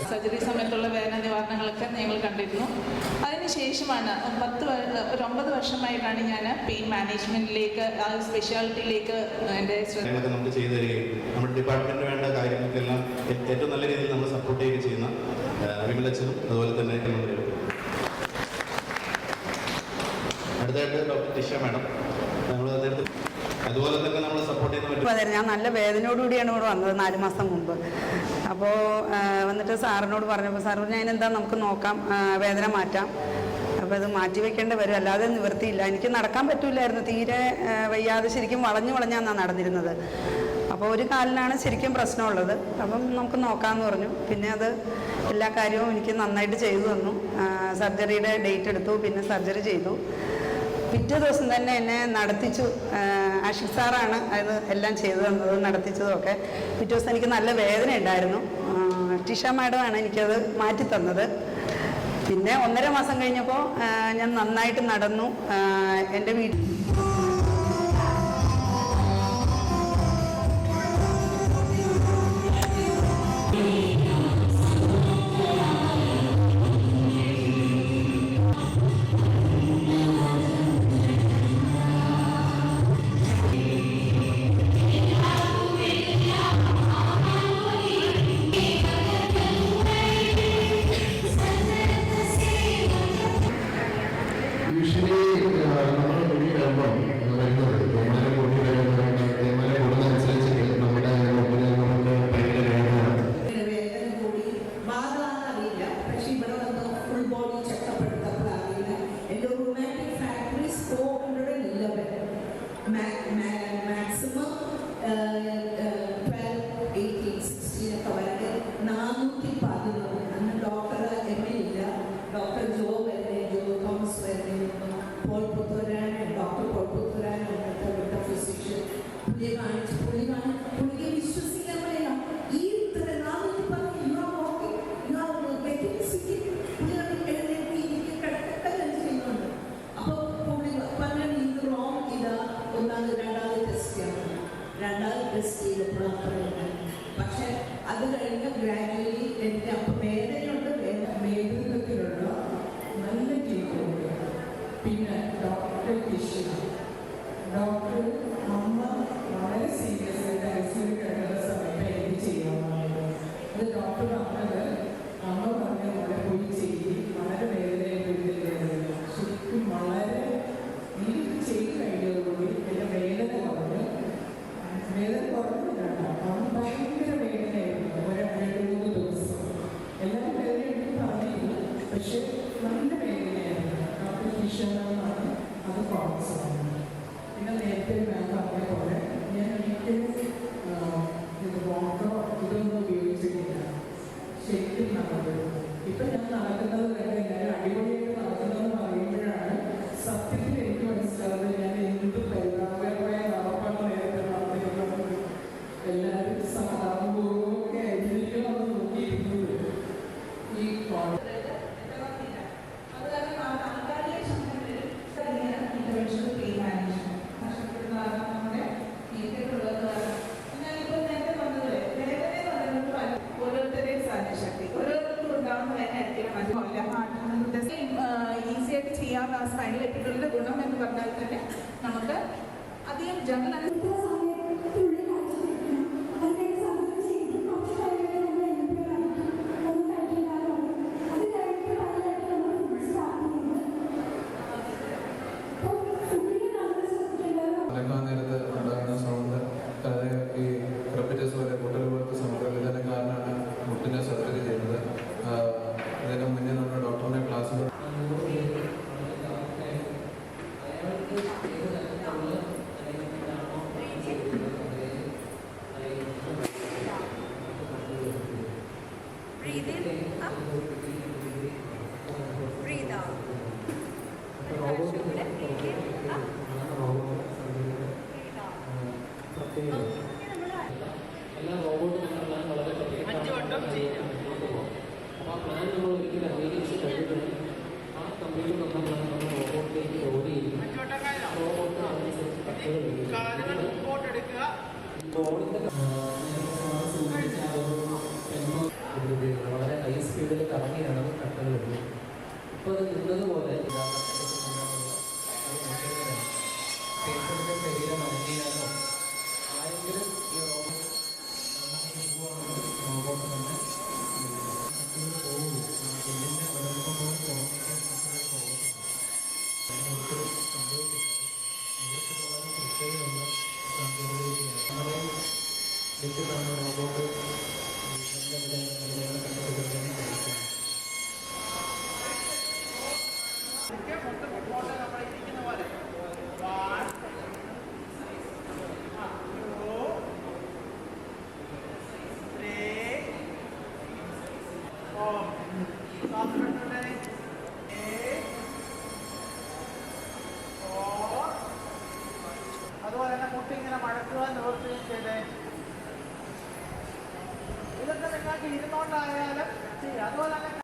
Surgery സമയത്തുള്ള വേദന നിവാരണങ്ങളൊക്കെ ഞങ്ങൾ കണ്ടിരുന്നു. അതിനുശേഷമാണ് 9 വർഷമായിട്ടാണ് ഞാൻ പെയിൻ മാനേജ്മെന്റിലേക്ക്, ആ സ്പെഷ്യാലിറ്റിയിലേക്ക് എൻ്റെ ശ്രദ്ധ നമുക്ക് ചെയ്തു തരികയും നമ്മുടെ ഡിപ്പാർട്ട്മെന്റിന് വേണ്ട കാര്യങ്ങൾക്കെല്ലാം ഏറ്റവും നല്ല രീതിയിൽ നമ്മൾ സപ്പോർട്ട് ചെയ്യുകയും ചെയ്യുന്ന വിമലച്ചനും അതുപോലെ തന്നെ അടുത്തായിട്ട് ഡോക്ടർ ടിഷ മാഡം, നമ്മൾ അതുപോലെ തന്നെ നമ്മൾ സപ്പോർട്ട് ചെയ്യുന്ന. ഞാൻ നല്ല വേദനയോടുകൂടിയാണ് ഇവിടെ വന്നത് 4 മാസം മുമ്പ്. അപ്പോൾ വന്നിട്ട് സാറിനോട് പറഞ്ഞപ്പോൾ സാർ പറഞ്ഞു അതിനെന്താ നമുക്ക് നോക്കാം, വേദന മാറ്റാം. അപ്പോൾ അത് മാറ്റി വെക്കേണ്ടി വരും, അല്ലാതെ നിവൃത്തിയില്ല. എനിക്ക് നടക്കാൻ പറ്റില്ലായിരുന്നു, തീരെ വയ്യാതെ ശരിക്കും വളഞ്ഞാണ് നടന്നിരുന്നത്. അപ്പോൾ ഒരു കാലിനാണ് ശരിക്കും പ്രശ്നമുള്ളത്. അപ്പം നമുക്ക് നോക്കാമെന്ന് പറഞ്ഞു. പിന്നെ അത് എല്ലാ കാര്യവും എനിക്ക് നന്നായിട്ട് ചെയ്തു തന്നു. സർജറിയുടെ ഡേറ്റ് എടുത്തു, പിന്നെ സർജറി ചെയ്തു. പിറ്റേ ദിവസം തന്നെ എന്നെ നടത്തിച്ചു. ആഷിഖ് സാറാണ് അത് എല്ലാം ചെയ്തു തന്നത്, നടത്തിച്ചതുമൊക്കെ. പിറ്റേ ദിവസം എനിക്ക് നല്ല വേദന ഉണ്ടായിരുന്നു. ടിഷ മാഡമാണ് എനിക്കത് മാറ്റി തന്നത്. പിന്നെ 1.5 മാസം കഴിഞ്ഞപ്പോൾ ഞാൻ നന്നായിട്ട് നടന്നു. എൻ്റെ വീട്ടിൽ അത് ഡോക്ടർ പറഞ്ഞത് അമ്മ പറഞ്ഞ പോലെ പോയി ചെയ്ത് വളരെ വേദനയായിരുന്നു. ശരിക്കും വളരെ എനിക്ക് ചെയ്ത് കഴിഞ്ഞതോടുകൂടി എൻ്റെ വേദന കുറഞ്ഞു. വേദന കുറഞ്ഞില്ല, അന്ന് ഭയങ്കര വേദനയായിരുന്നു. ഒരു 2-3 ദിവസം എല്ലാവരും വേദന എടുത്ത് പറഞ്ഞിരുന്നു, പക്ഷെ നല്ല വേദനയായിരുന്നു. ഡോക്ടർ ഫിഷറാണ് അത് കോൺസ്. പിന്നെ നേരത്തെ ഞാൻ പറഞ്ഞ പോലെ ഞാൻ ഒരിക്കലും ഇത് വാക്കോ ഇതൊന്നും ഉപയോഗിച്ചിട്ടില്ല. ശരിക്കും നടന്നത് ഇപ്പം ഞാൻ നടക്കുന്നത് കണ്ട് എല്ലാവരും അടിപൊളിയായിട്ട് നടക്കുന്നതെന്ന് പറയുമ്പോഴാണ് സത്യത്തിൽ എനിക്ക് മനസ്സിലാവുന്നത് ഞാൻ എന്ത് പരിതാപകരമായ നടപ്പാണ് നേരത്തെ നടന്നിരുന്നത്. എല്ലാവരും സാധാരണപൂർവ്വമൊക്കെ ആയിരിക്കും അത് നോക്കിയിരിക്കുന്നത്. ഈ ഈസി ആയിട്ട് ചെയ്യാവുന്ന സ്പൈനൽ എപ്പിഡ്യൂറലിന്റെ ഗുണം എന്ന് പറഞ്ഞാൽ തന്നെ നമുക്ക് അധികം ജനറൽ നേരത്ത് ഉണ്ടാകുന്ന സൗണ്ട് ഈ ക്രെപ്പിറ്റസ് പോലെ മുട്ടൽ പോലത്തെ സൗണ്ടുകൾ ഇതിൻ്റെ കാരണമാണ് മുട്ടിനെ സർജറി ചെയ്യുന്നത്. ഇതിന് മുന്നേ നമ്മുടെ ഡോക്ടറിനെ ക്ലാസ്സിൽ Breathe in, up. Breathe out. Breathe in, up. Breathe out. എല്ലാ റോബോട്ടും പ്ലാൻ വളരെ അപ്പോൾ ആ പ്ലാൻ നമ്മൾ ഒരിക്കലും അംഗീകരിച്ച് കഴിഞ്ഞിട്ടുണ്ട്. ആ കമ്പ്യൂട്ടർ നമ്മൾ റോബോട്ടിലേക്ക് ലോഡ് ചെയ്യും. റോബോട്ട് അതിനനുസരിച്ച് വളരെ ഹൈ സ്പീഡിൽ കറങ്ങിയാണ് കട്ടകൾ വരുന്നത്. ഇപ്പോൾ അത് നിന്നതുപോലെ പേഷ്യൻ്റെ ശരീരം അനങ്ങിയാലോ ആരെങ്കിലും ഈ റോബോട്ട് തന്നെ പോകും. ഇതിൻ്റെ ഒരൽപ്പം പോലും തോന്നിക്കാൻ സംഭവിക്കുന്നത് ഇവർക്ക് വളരെ പ്രത്യേകമുള്ള സാങ്കേതികതയാണ്. നമ്മളെ ലഭ്യമാണ് റോബോട്ട് കണ്ടുപിടിക്കാൻ കഴിക്കും. അതുപോലെ തന്നെ മുട്ടി ഇങ്ങനെ മടക്കുക നിവർത്തുകയും ചെയ്തേ. ഇതൊക്കെ നിങ്ങൾക്ക് ഇരുന്നോണ്ടായാലും ചെയ്യാം. അതുപോലെ തന്നെ